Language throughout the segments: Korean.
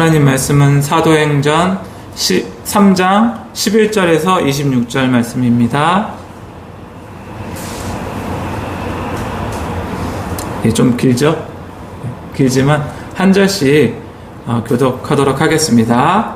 하나님 말씀은 사도행전 3장 11절에서 26절 말씀입니다. 좀 길죠? 길지만 한 절씩 교독하도록 하겠습니다.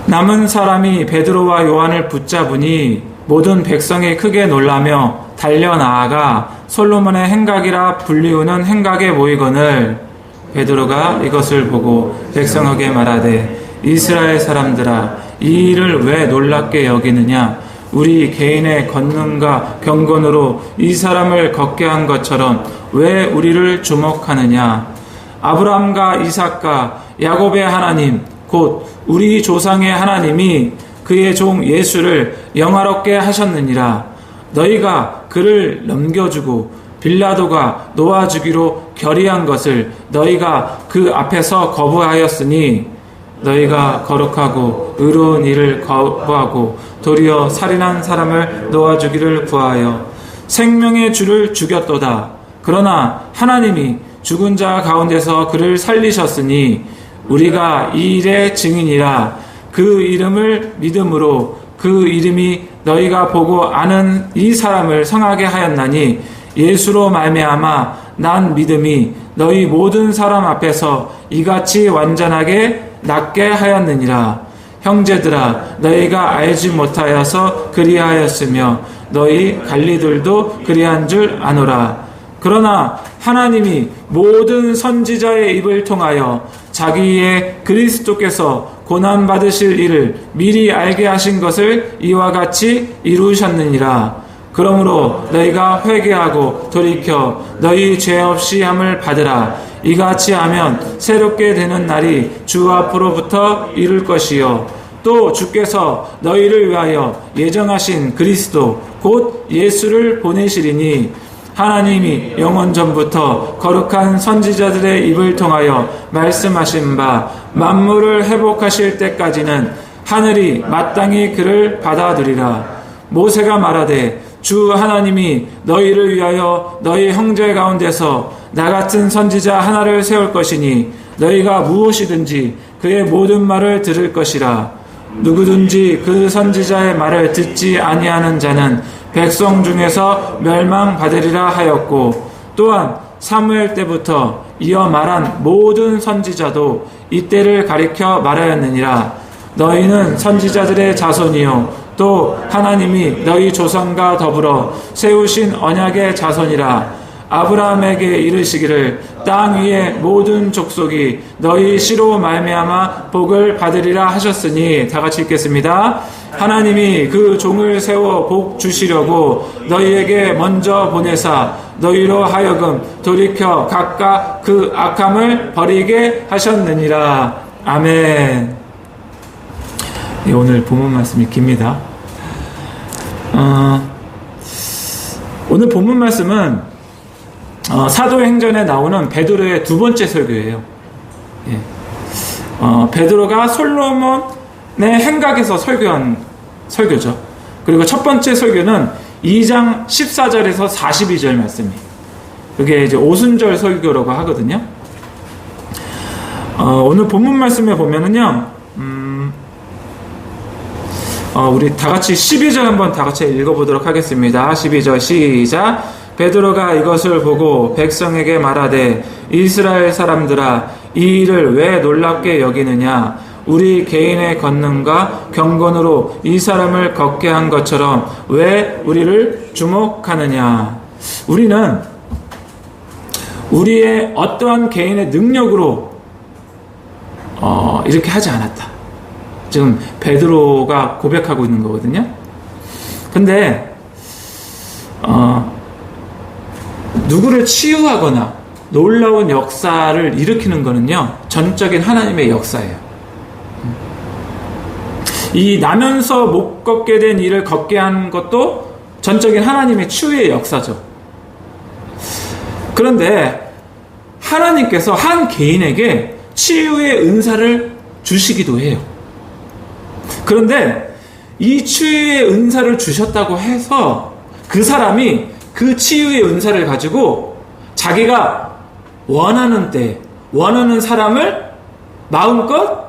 남은 사람이 베드로와 요한을 붙잡으니 모든 백성이 크게 놀라며 달려나아가 솔로몬의 행각이라 불리우는 행각에 모이거늘 베드로가 이것을 보고 백성에게 말하되 이스라엘 사람들아 이 일을 왜 놀랍게 여기느냐 우리 개인의 권능과 경건으로 이 사람을 걷게 한 것처럼 왜 우리를 주목하느냐 아브라함과 이삭과 야곱의 하나님 곧 우리 조상의 하나님이 그의 종 예수를 영화롭게 하셨느니라. 너희가 그를 넘겨주고 빌라도가 놓아주기로 결의한 것을 너희가 그 앞에서 거부하였으니 너희가 거룩하고 의로운 일을 거부하고 도리어 살인한 사람을 놓아주기를 구하여 생명의 주를 죽였도다. 그러나 하나님이 죽은 자 가운데서 그를 살리셨으니 우리가 이 일의 증인이라. 그 이름을 믿음으로 그 이름이 너희가 보고 아는 이 사람을 성하게 하였나니 예수로 말미암아 난 믿음이 너희 모든 사람 앞에서 이같이 완전하게 낫게 하였느니라. 형제들아 너희가 알지 못하여서 그리하였으며 너희 관리들도 그리한 줄 아노라. 그러나 하나님이 모든 선지자의 입을 통하여 자기의 그리스도께서 고난받으실 일을 미리 알게 하신 것을 이와 같이 이루셨느니라. 그러므로 너희가 회개하고 돌이켜 너희 죄 없이 함을 받으라. 이같이 하면 새롭게 되는 날이 주 앞으로부터 이룰 것이요 또 주께서 너희를 위하여 예정하신 그리스도 곧 예수를 보내시리니 하나님이 영원 전부터 거룩한 선지자들의 입을 통하여 말씀하신 바 만물을 회복하실 때까지는 하늘이 마땅히 그를 받아들이라. 모세가 말하되 주 하나님이 너희를 위하여 너희 형제 가운데서 나 같은 선지자 하나를 세울 것이니 너희가 무엇이든지 그의 모든 말을 들을 것이라. 누구든지 그 선지자의 말을 듣지 아니하는 자는 백성 중에서 멸망받으리라 하였고 또한 사무엘 때부터 이어 말한 모든 선지자도 이때를 가리켜 말하였느니라. 너희는 선지자들의 자손이요 또 하나님이 너희 조상과 더불어 세우신 언약의 자손이라. 아브라함에게 이르시기를 땅 위의 모든 족속이 너희 씨로 말미암아 복을 받으리라 하셨으니 다 같이 읽겠습니다. 하나님이 그 종을 세워 복 주시려고 너희에게 먼저 보내사 너희로 하여금 돌이켜 각각 그 악함을 버리게 하셨느니라. 아멘. 오늘 본문 말씀이 깁니다. 오늘 본문 말씀은 사도행전에 나오는 베드로의 두 번째 설교예요. 예. 베드로가 솔로몬의 행각에서 설교한 설교죠. 그리고 첫 번째 설교는 2장 14절에서 42절 말씀이에요. 그게 이제 오순절 설교라고 하거든요. 오늘 본문 말씀에 보면은요, 우리 다 같이 12절 한번 다 같이 읽어보도록 하겠습니다. 12절 시작. 베드로가 이것을 보고 백성에게 말하되 이스라엘 사람들아 이 일을 왜 놀랍게 여기느냐 우리 개인의 권능과 경건으로 이 사람을 걷게 한 것처럼 왜 우리를 주목하느냐. 우리는 우리의 어떠한 개인의 능력으로 이렇게 하지 않았다. 지금 베드로가 고백하고 있는 거거든요. 근데 누구를 치유하거나 놀라운 역사를 일으키는 거는요 전적인 하나님의 역사예요. 이 나면서 못 걷게 된 일을 걷게 한 것도 전적인 하나님의 치유의 역사죠. 그런데 하나님께서 한 개인에게 치유의 은사를 주시기도 해요. 그런데 이 치유의 은사를 주셨다고 해서 그 사람이 그 치유의 은사를 가지고 자기가 원하는 때 원하는 사람을 마음껏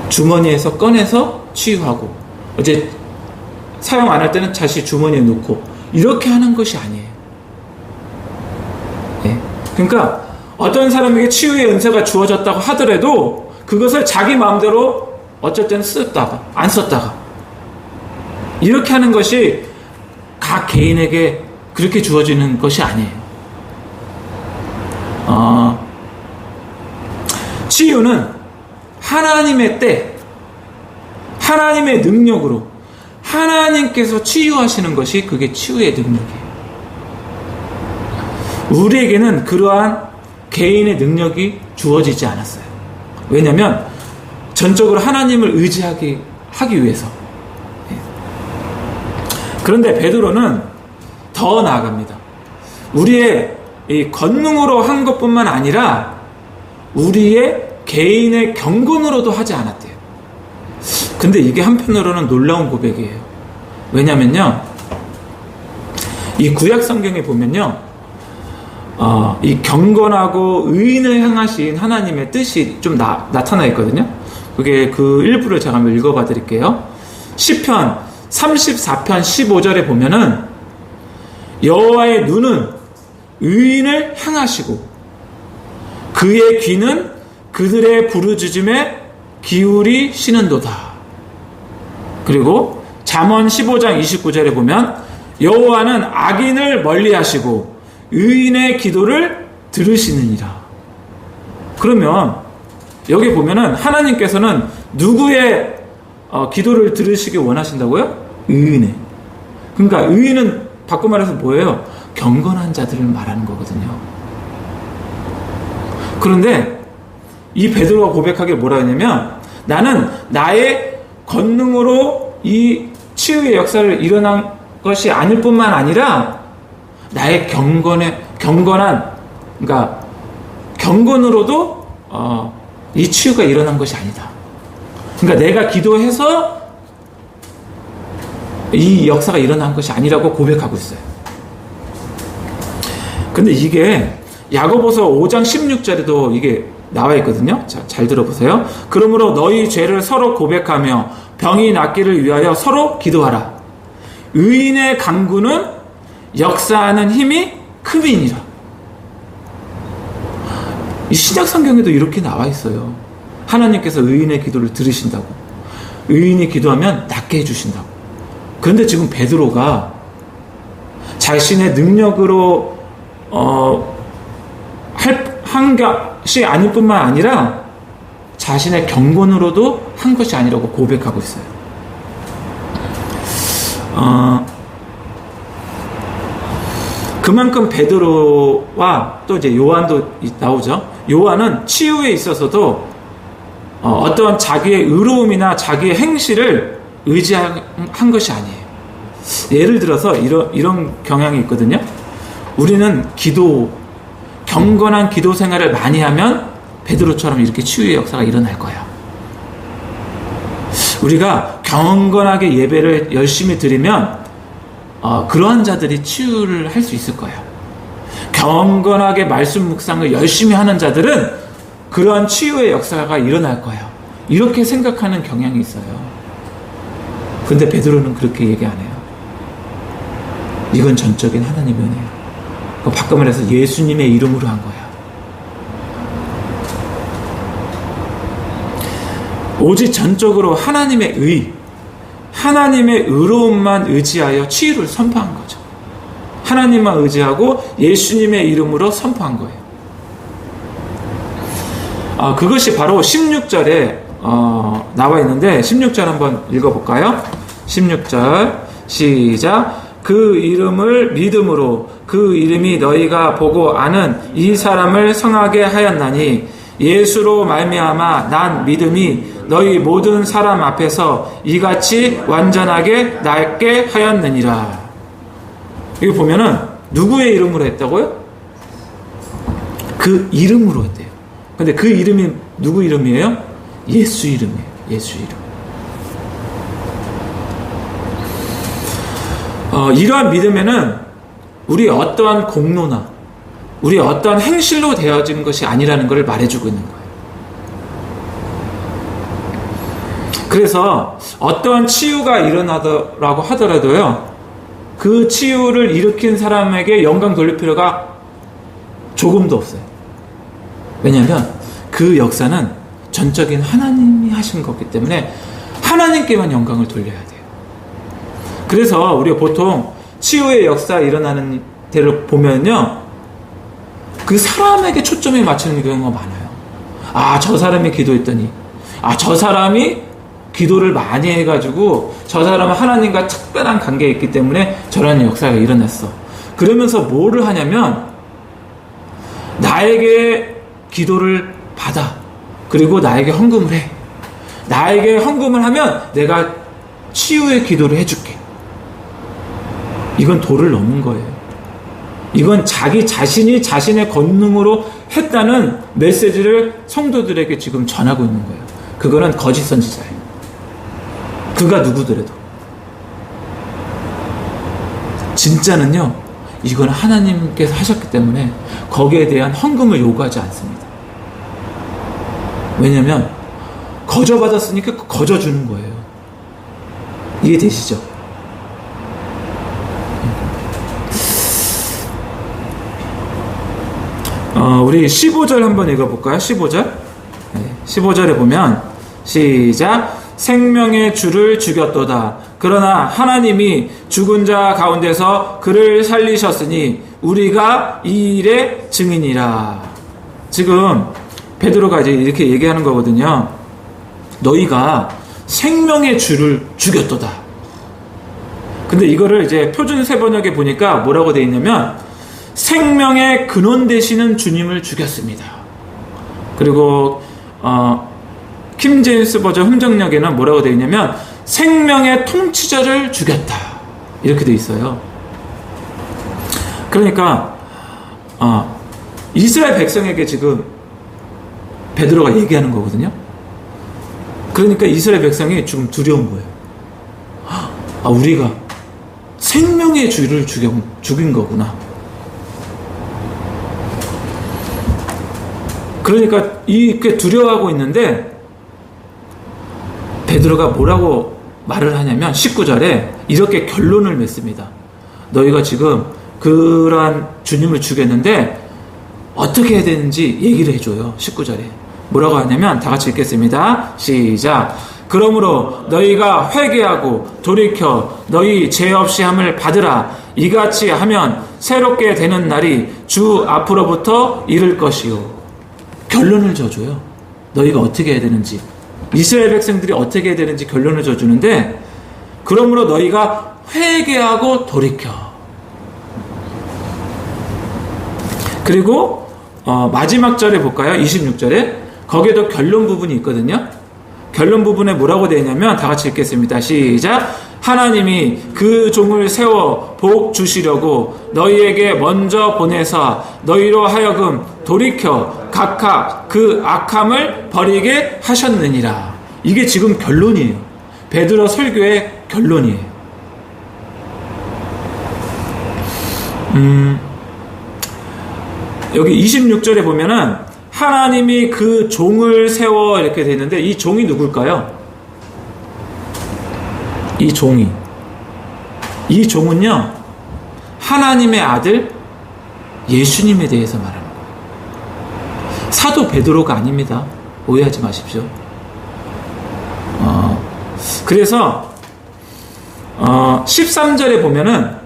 주머니에서 꺼내서 치유하고, 이제 사용 안 할 때는 다시 주머니에 넣고, 이렇게 하는 것이 아니에요. 네. 그러니까 어떤 사람에게 치유의 은사가 주어졌다고 하더라도 그것을 자기 마음대로 어쩔 때는 썼다가 안 썼다가 이렇게 하는 것이 각 개인에게 그렇게 주어지는 것이 아니에요. 치유는 하나님의 때, 하나님의 능력으로 하나님께서 치유하시는 것이 그게 치유의 능력이에요. 우리에게는 그러한 개인의 능력이 주어지지 않았어요. 왜냐하면 전적으로 하나님을 의지하기 위해서. 그런데 베드로는 더 나아갑니다. 우리의 이 권능으로 한 것뿐만 아니라 우리의 개인의 경건으로도 하지 않았대요. 근데 이게 한편으로는 놀라운 고백이에요. 왜냐면요, 이 구약 성경에 보면요, 이 경건하고 의인을 향하신 하나님의 뜻이 좀 나타나 있거든요. 그게 그 일부를 제가 한번 읽어봐 드릴게요. 시편 34편 15절에 보면은 여호와의 눈은 의인을 향하시고 그의 귀는 그들의 부르짖음에 기울이시는도다. 그리고 잠언 15장 29절에 보면 여호와는 악인을 멀리하시고 의인의 기도를 들으시느니라. 그러면 여기 보면은 하나님께서는 누구의 기도를 들으시기 원하신다고요? 의인의. 그러니까 의인은 바꿔 말해서 뭐예요? 경건한 자들을 말하는 거거든요. 그런데 이 베드로가 고백하기를 뭐라 했냐면, 나는 나의 권능으로 이 치유의 역사를 일어난 것이 아닐 뿐만 아니라 나의 경건한, 그러니까 경건으로도 이 치유가 일어난 것이 아니다. 그러니까 내가 기도해서 이 역사가 일어난 것이 아니라고 고백하고 있어요. 근데 이게 야고보서 5장 16절에도 이게 나와 있거든요. 자, 잘 들어보세요. 그러므로 너희 죄를 서로 고백하며 병이 낫기를 위하여 서로 기도하라. 의인의 강구는 역사하는 힘이 큼이니라. 이 신약 성경에도 이렇게 나와 있어요. 하나님께서 의인의 기도를 들으신다고. 의인이 기도하면 낫게 해주신다고. 그런데 지금 베드로가 자신의 능력으로 한 것이 아닐 뿐만 아니라 자신의 경건으로도 한 것이 아니라고 고백하고 있어요. 그만큼 베드로와 또 이제 요한도 나오죠. 요한은 치유에 있어서도 어떤 자기의 의로움이나 자기의 행실을 의지한 것이 아니에요. 예를 들어서 이런 경향이 있거든요. 우리는 경건한 기도 생활을 많이 하면 베드로처럼 이렇게 치유의 역사가 일어날 거예요. 우리가 경건하게 예배를 열심히 드리면 그러한 자들이 치유를 할 수 있을 거예요. 경건하게 말씀 묵상을 열심히 하는 자들은 그러한 치유의 역사가 일어날 거예요. 이렇게 생각하는 경향이 있어요. 근데 베드로는 그렇게 얘기 안 해요. 이건 전적인 하나님의 은혜예요. 바꿔 말해서 예수님의 이름으로 한 거야. 오직 전적으로 하나님의 하나님의 의로움만 의지하여 치유를 선포한 거죠. 하나님만 의지하고 예수님의 이름으로 선포한 거예요. 그것이 바로 16절에 나와 있는데 16절 한번 읽어볼까요? 16절 시작. 그 이름을 믿음으로 그 이름이 너희가 보고 아는 이 사람을 성하게 하였나니 예수로 말미암아 난 믿음이 너희 모든 사람 앞에서 이같이 완전하게 낫게 하였느니라. 여기 보면은 누구의 이름으로 했다고요? 그 이름으로 했대요. 근데 그 이름이 누구 이름이에요? 예수 이름이에요. 예수 이름. 이러한 믿음에는 우리 어떠한 공로나 우리 어떤 행실로 되어진 것이 아니라는 것을 말해주고 있는 거예요. 그래서 어떤 치유가 일어나더라고 하더라도요, 그 치유를 일으킨 사람에게 영광 돌릴 필요가 조금도 없어요. 왜냐하면 그 역사는 전적인 하나님이 하신 거기 때문에 하나님께만 영광을 돌려야 돼요. 그래서 우리가 보통 치유의 역사 일어나는 데를 보면요, 그 사람에게 초점이 맞추는 경우가 많아요. 아, 저 사람이 기도했더니, 아, 저 사람이 기도를 많이 해가지고 저 사람은 하나님과 특별한 관계에 있기 때문에 저런 역사가 일어났어. 그러면서 뭐를 하냐면 나에게 기도를 받아. 그리고 나에게 헌금을 해. 나에게 헌금을 하면 내가 치유의 기도를 해줄게. 이건 도를 넘는 거예요. 이건 자기 자신이 자신의 권능으로 했다는 메시지를 성도들에게 지금 전하고 있는 거예요. 그거는 거짓 선지자예요. 그가 누구더라도. 진짜는요, 이건 하나님께서 하셨기 때문에 거기에 대한 헌금을 요구하지 않습니다. 왜냐하면 거저 받았으니까 거저 주는 거예요. 이해되시죠? 우리 15절 한번 읽어볼까요? 15절. 네, 15절에 보면 시작. 생명의 주를 죽였도다. 그러나 하나님이 죽은 자 가운데서 그를 살리셨으니 우리가 이 일의 증인이라. 지금 베드로가 이제 이렇게 얘기하는 거거든요. 너희가 생명의 주를 죽였도다. 근데 이거를 이제 표준 세번역에 보니까 뭐라고 돼 있냐면 생명의 근원 되시는 주님을 죽였습니다. 그리고 킴 제임스 버전 흠정역에는 뭐라고 되어 있냐면 생명의 통치자를 죽였다. 이렇게 되어 있어요. 그러니까 이스라엘 백성에게 지금 베드로가 얘기하는 거거든요. 그러니까 이스라엘 백성이 지금 두려운 거예요. 우리가 생명의 주를 죽인 거구나. 그러니까 이렇게 두려워하고 있는데 베드로가 뭐라고 말을 하냐면 19절에 이렇게 결론을 맺습니다. 너희가 지금 그러한 주님을 죽였는데 어떻게 해야 되는지 얘기를 해줘요. 19절에 뭐라고 하냐면 다 같이 읽겠습니다. 시작. 그러므로 너희가 회개하고 돌이켜 너희 죄 없이 함을 받으라. 이같이 하면 새롭게 되는 날이 주 앞으로부터 이를 것이요. 결론을 줘줘요. 너희가 어떻게 해야 되는지, 이스라엘 백성들이 어떻게 해야 되는지 결론을 줘주는데, 그러므로 너희가 회개하고 돌이켜. 그리고 마지막 절에 볼까요? 26절에 거기에도 결론 부분이 있거든요. 결론 부분에 뭐라고 되어 있냐면 다 같이 읽겠습니다. 시작. 하나님이 그 종을 세워 복 주시려고 너희에게 먼저 보내사 너희로 하여금 돌이켜 각각 그 악함을 버리게 하셨느니라. 이게 지금 결론이에요. 베드로 설교의 결론이에요. 여기 26절에 보면은 하나님이 그 종을 세워 이렇게 되어 있는데 이 종이 누굴까요? 이 종은요 하나님의 아들 예수님에 대해서 말하는 거예요. 사도 베드로가 아닙니다. 오해하지 마십시오. 그래서 13절에 보면은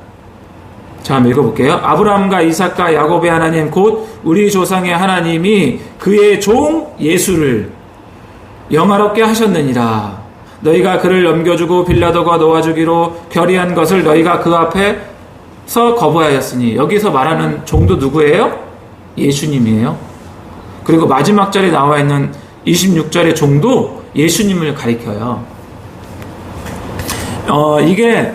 자, 한번 읽어볼게요. 아브라함과 이삭과 야곱의 하나님 곧 우리 조상의 하나님이 그의 종 예수를 영화롭게 하셨느니라. 너희가 그를 넘겨주고 빌라도가 놓아주기로 결의한 것을 너희가 그 앞에서 거부하였으니. 여기서 말하는 종도 누구예요? 예수님이에요. 그리고 마지막 절에 나와 있는 26절의 종도 예수님을 가리켜요. 이게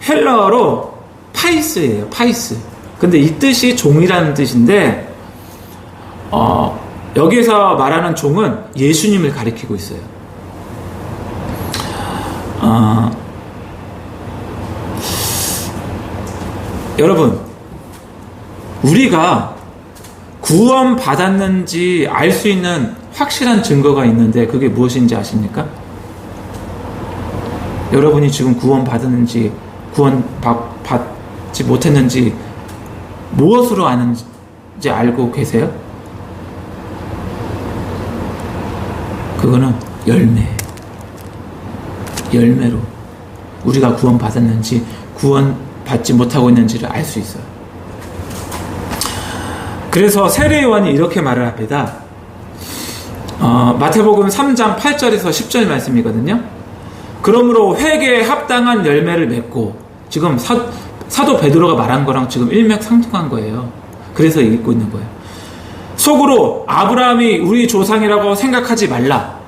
헬라어로 파이스예요. 파이스. 근데 이 뜻이 종이라는 뜻인데 여기서 말하는 종은 예수님을 가리키고 있어요. 우리가 구원 받았는지 알 수 있는 확실한 증거가 있는데 그게 무엇인지 아십니까? 여러분이 지금 구원 받았는지 구원 받지 못했는지 무엇으로 아는지 알고 계세요? 그거는 열매로 우리가 구원 받았는지 구원 받지 못하고 있는지를 알 수 있어요. 그래서 세례 요한이 이렇게 말을 합니다. 마태복음 3장 8절에서 10절 말씀이거든요. 그러므로 회개에 합당한 열매를 맺고, 지금 사도 베드로가 말한 거랑 지금 일맥상통한 거예요. 그래서 읽고 있는 거예요. 속으로 아브라함이 우리 조상이라고 생각하지 말라.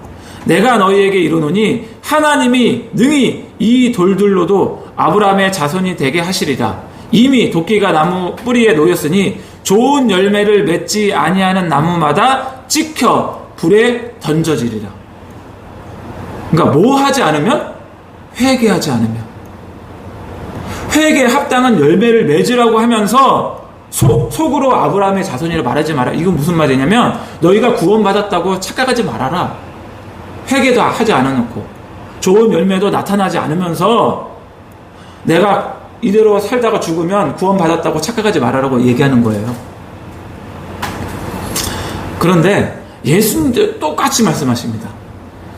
내가 너희에게 이르노니 하나님이 능히 이 돌들로도 아브라함의 자손이 되게 하시리라. 이미 도끼가 나무 뿌리에 놓였으니 좋은 열매를 맺지 아니하는 나무마다 찍혀 불에 던져지리라. 그러니까 뭐 하지 않으면? 회개하지 않으면. 회개에 합당한 열매를 맺으라고 하면서 속으로 아브라함의 자손이라 말하지 마라. 이건 무슨 말이냐면 너희가 구원받았다고 착각하지 말아라. 회개도 하지 않아놓고 좋은 열매도 나타나지 않으면서 내가 이대로 살다가 죽으면 구원받았다고 착각하지 말아라고 얘기하는 거예요. 그런데 예수님도 똑같이 말씀하십니다.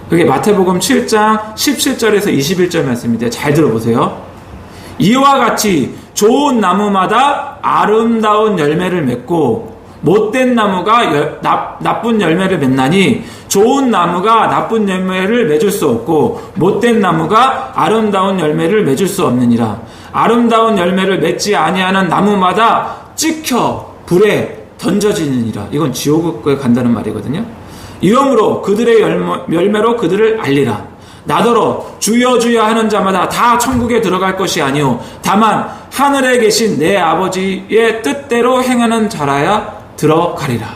그게 마태복음 7장 17절에서 21절 말씀인데 잘 들어보세요. 이와 같이 좋은 나무마다 아름다운 열매를 맺고 못된 나무가 나쁜 열매를 맺나니 좋은 나무가 나쁜 열매를 맺을 수 없고 못된 나무가 아름다운 열매를 맺을 수 없느니라. 아름다운 열매를 맺지 아니하는 나무마다 찍혀 불에 던져지느니라. 이건 지옥에 간다는 말이거든요. 이러므로 그들의 열매로 그들을 알리라. 나더러 주여 주여 하는 자마다 다 천국에 들어갈 것이 아니오 다만 하늘에 계신 내 아버지의 뜻대로 행하는 자라야 들어가리라.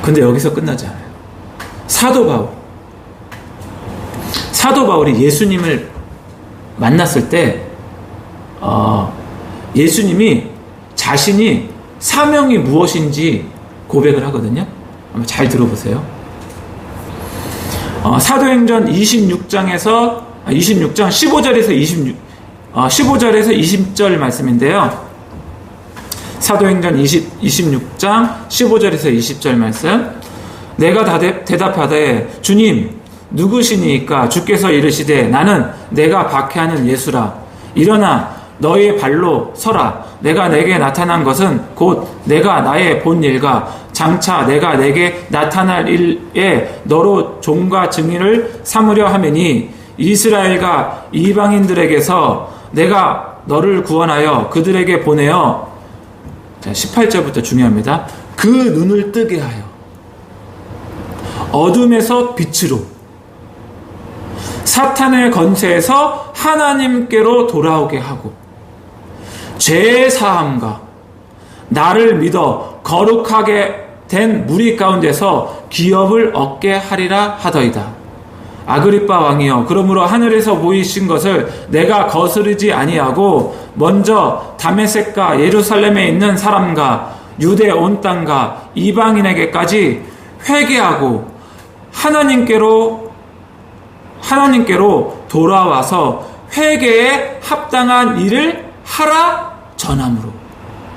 근데 여기서 끝나지 않아요. 사도 바울이 예수님을 만났을 때 예수님이 자신이 사명이 무엇인지 고백을 하거든요. 한번 잘 들어보세요. 사도행전 26장 15절에서 20절 말씀인데요. 사도행전 26장 15절에서 20절 말씀. 내가 대답하되 주님 누구시니까? 주께서 이르시되 나는 내가 박해하는 예수라. 일어나 너의 발로 서라. 내가 내게 나타난 것은 곧 내가 나의 본 일과 장차 내가 내게 나타날 일에 너로 종과 증인을 삼으려 하매니 이스라엘과 이방인들에게서 내가 너를 구원하여 그들에게 보내어, 자 18절부터 중요합니다. 그 눈을 뜨게 하여 어둠에서 빛으로 사탄의 권세에서 하나님께로 돌아오게 하고 죄의 사함과 나를 믿어 거룩하게 된 무리 가운데서 기업을 얻게 하리라 하더이다. 아그리빠 왕이여, 그러므로 하늘에서 보이신 것을 내가 거스르지 아니하고 먼저 다메섹과 예루살렘에 있는 사람과 유대 온 땅과 이방인에게까지 회개하고 하나님께로 돌아와서 회개에 합당한 일을 하라 전함으로.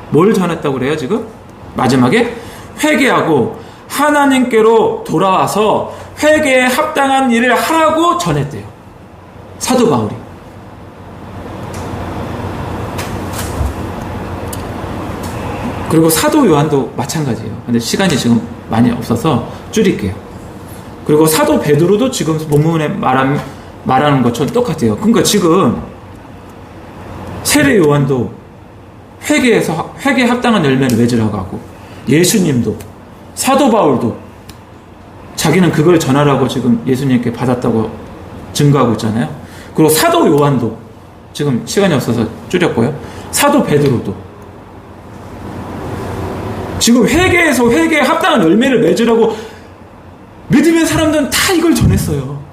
뭘 전했다고 그래요 지금? 마지막에 회개하고 하나님께로 돌아와서 회개에 합당한 일을 하라고 전했대요. 사도 바울이. 그리고 사도 요한도 마찬가지예요. 근데 시간이 지금 많이 없어서 줄일게요. 그리고 사도 베드로도 지금 본문에 말하는 것처럼 똑같아요. 그러니까 지금 세례 요한도 회개에 합당한 열매를 맺으라고 하고, 예수님도, 사도 바울도 자기는 그걸 전하라고 지금 예수님께 받았다고 증거하고 있잖아요. 그리고 사도 요한도, 지금 시간이 없어서 줄였고요, 사도 베드로도 지금 회개에 합당한 열매를 맺으라고 믿으면 사람들은 다 이걸 전했어요.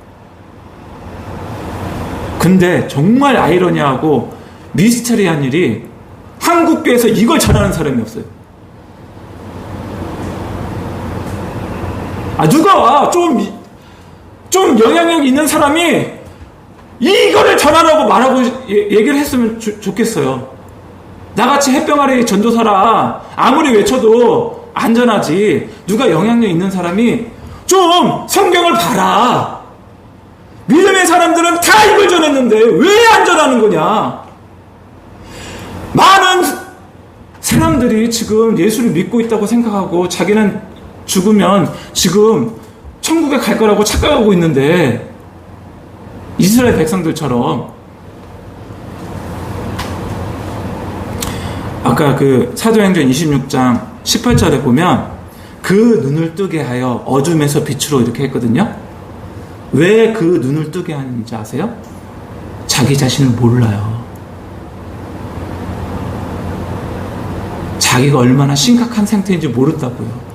근데 정말 아이러니하고 미스터리한 일이 한국교회에서 이걸 전하는 사람이 없어요. 누가 좀 영향력 있는 사람이 이거를 전하라고 말하고 얘기를 했으면 좋겠어요. 나같이 햇병 아래 전도사라 아무리 외쳐도 안전하지. 누가 영향력 있는 사람이 좀 성경을 봐라. 믿음의 사람들은 다 이걸 전했는데 왜 안 전하는 거냐. 많은 사람들이 지금 예수를 믿고 있다고 생각하고 자기는 죽으면 지금 천국에 갈 거라고 착각하고 있는데, 이스라엘 백성들처럼 아까 그 사도행전 26장 18절에 보면 그 눈을 뜨게 하여 어둠에서 빛으로 이렇게 했거든요. 왜 그 눈을 뜨게 하는지 아세요? 자기 자신을 몰라요. 자기가 얼마나 심각한 상태인지 모른다고요.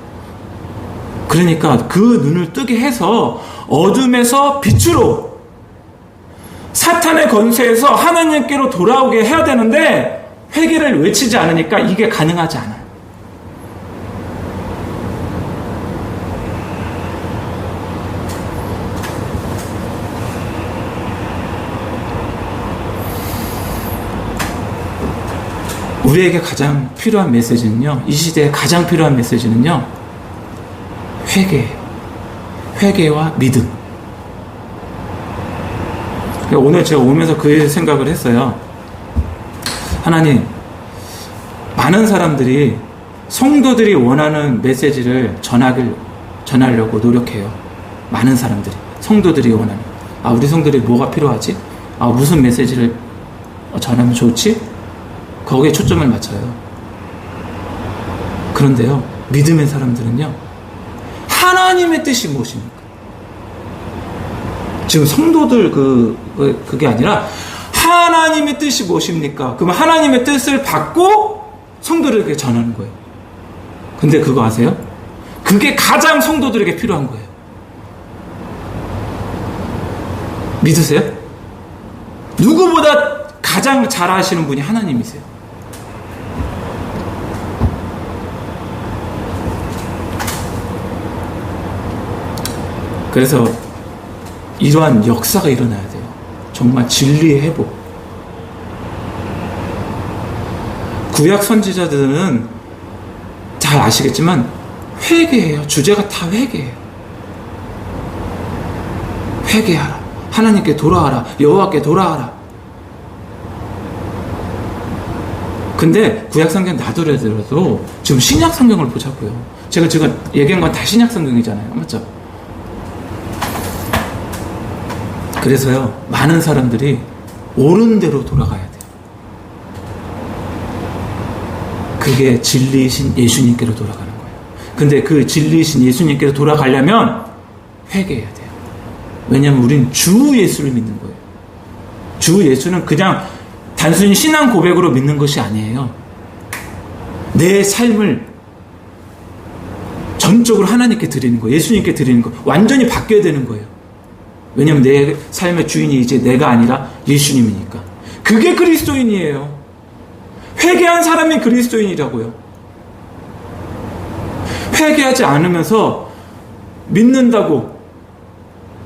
그러니까 그 눈을 뜨게 해서 어둠에서 빛으로, 사탄의 권세에서 하나님께로 돌아오게 해야 되는데 회개를 외치지 않으니까 이게 가능하지 않아요. 우리에게 가장 필요한 메시지는요, 이 시대에 가장 필요한 메시지는요, 회개예요. 회개와 믿음. 오늘 제가 오면서 그 생각을 했어요. 하나님, 많은 사람들이 성도들이 원하는 메시지를 전하려고 노력해요. 많은 사람들이, 성도들이 원하는. 우리 성도들이 뭐가 필요하지? 무슨 메시지를 전하면 좋지? 거기에 초점을 맞춰요. 그런데요, 믿음의 사람들은요, 하나님의 뜻이 무엇입니까? 지금 성도들 그게 아니라 하나님의 뜻이 무엇입니까? 그러면 하나님의 뜻을 받고 성도들에게 전하는 거예요. 근데 그거 아세요? 그게 가장 성도들에게 필요한 거예요. 믿으세요? 누구보다 가장 잘 아시는 분이 하나님이세요. 그래서 이러한 역사가 일어나야 돼요. 정말 진리의 회복. 구약 선지자들은 잘 아시겠지만 회개예요. 주제가 다 회개예요. 회개하라. 하나님께 돌아와라. 여호와께 돌아와라. 근데 구약 성경 놔두더라도 지금 신약 성경을 보자고요. 제가 지금 얘기한 건 다 신약 성경이잖아요. 맞죠? 그래서요, 많은 사람들이 옳은 대로 돌아가야 돼요. 그게 진리이신 예수님께로 돌아가는 거예요. 근데 그 진리이신 예수님께로 돌아가려면 회개해야 돼요. 왜냐하면 우린 주 예수를 믿는 거예요. 주 예수는 그냥 단순히 신앙 고백으로 믿는 것이 아니에요. 내 삶을 전적으로 하나님께 드리는 거예요. 예수님께 드리는 거예요. 완전히 바뀌어야 되는 거예요. 왜냐하면 내 삶의 주인이 이제 내가 아니라 예수님이니까. 그게 그리스도인이에요. 회개한 사람이 그리스도인이라고요. 회개하지 않으면서 믿는다고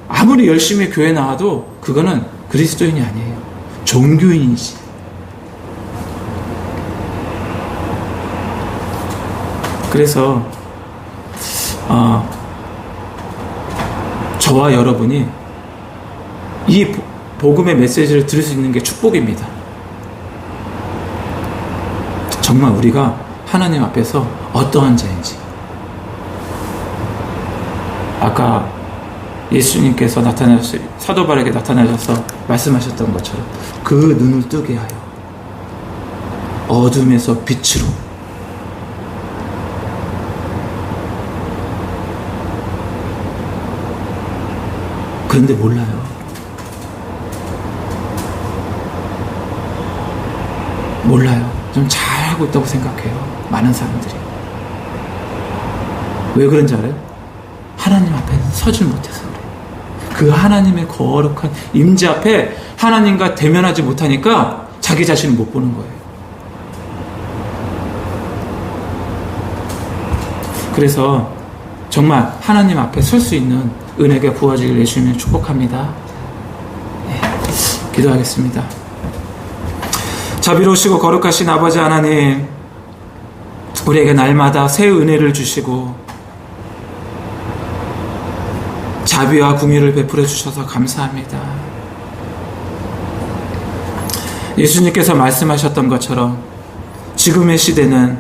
아무리 열심히 교회 나와도 그거는 그리스도인이 아니에요. 종교인이지. 그래서 저와 여러분이 이 복음의 메시지를 들을 수 있는 게 축복입니다. 정말 우리가 하나님 앞에서 어떠한 자인지, 아까 예수님께서 사도 바울에게 나타나셔서 말씀하셨던 것처럼 그 눈을 뜨게 하여 어둠에서 빛으로, 그런데 몰라요. 좀 잘하고 있다고 생각해요. 많은 사람들이. 왜 그런지 알아요? 하나님 앞에 서질 못해서 그래요. 그 하나님의 거룩한 임재 앞에 하나님과 대면하지 못하니까 자기 자신을 못 보는 거예요. 그래서 정말 하나님 앞에 설 수 있는 은혜가 부어지길 예수님을 축복합니다. 네, 기도하겠습니다. 자비로우시고 거룩하신 아버지 하나님, 우리에게 날마다 새 은혜를 주시고 자비와 긍휼을 베풀어 주셔서 감사합니다. 예수님께서 말씀하셨던 것처럼 지금의 시대는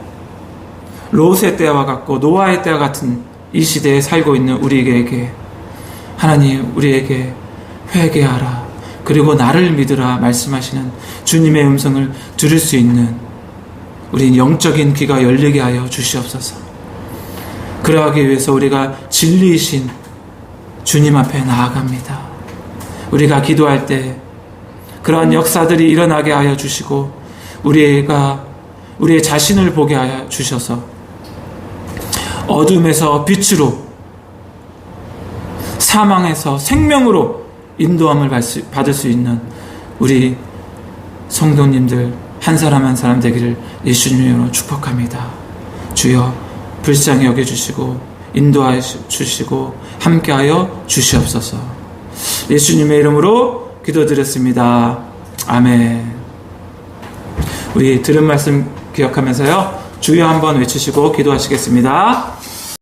롯의 때와 같고 노아의 때와 같은 이 시대에 살고 있는 우리에게 하나님, 우리에게 회개하라, 그리고 나를 믿으라 말씀하시는 주님의 음성을 들을 수 있는 우리 영적인 귀가 열리게 하여 주시옵소서. 그러하기 위해서 우리가 진리이신 주님 앞에 나아갑니다. 우리가 기도할 때 그러한 역사들이 일어나게 하여 주시고 우리가 우리의 자신을 보게 하여 주셔서 어둠에서 빛으로, 사망에서 생명으로 인도함을 받을 수 있는 우리 성도님들 한 사람 한 사람 되기를 예수님의 이름으로 축복합니다. 주여 불쌍히 여겨주시고 인도하여 주시고 함께하여 주시옵소서. 예수님의 이름으로 기도드렸습니다. 아멘. 우리 들은 말씀 기억하면서요, 주여 한번 외치시고 기도하시겠습니다.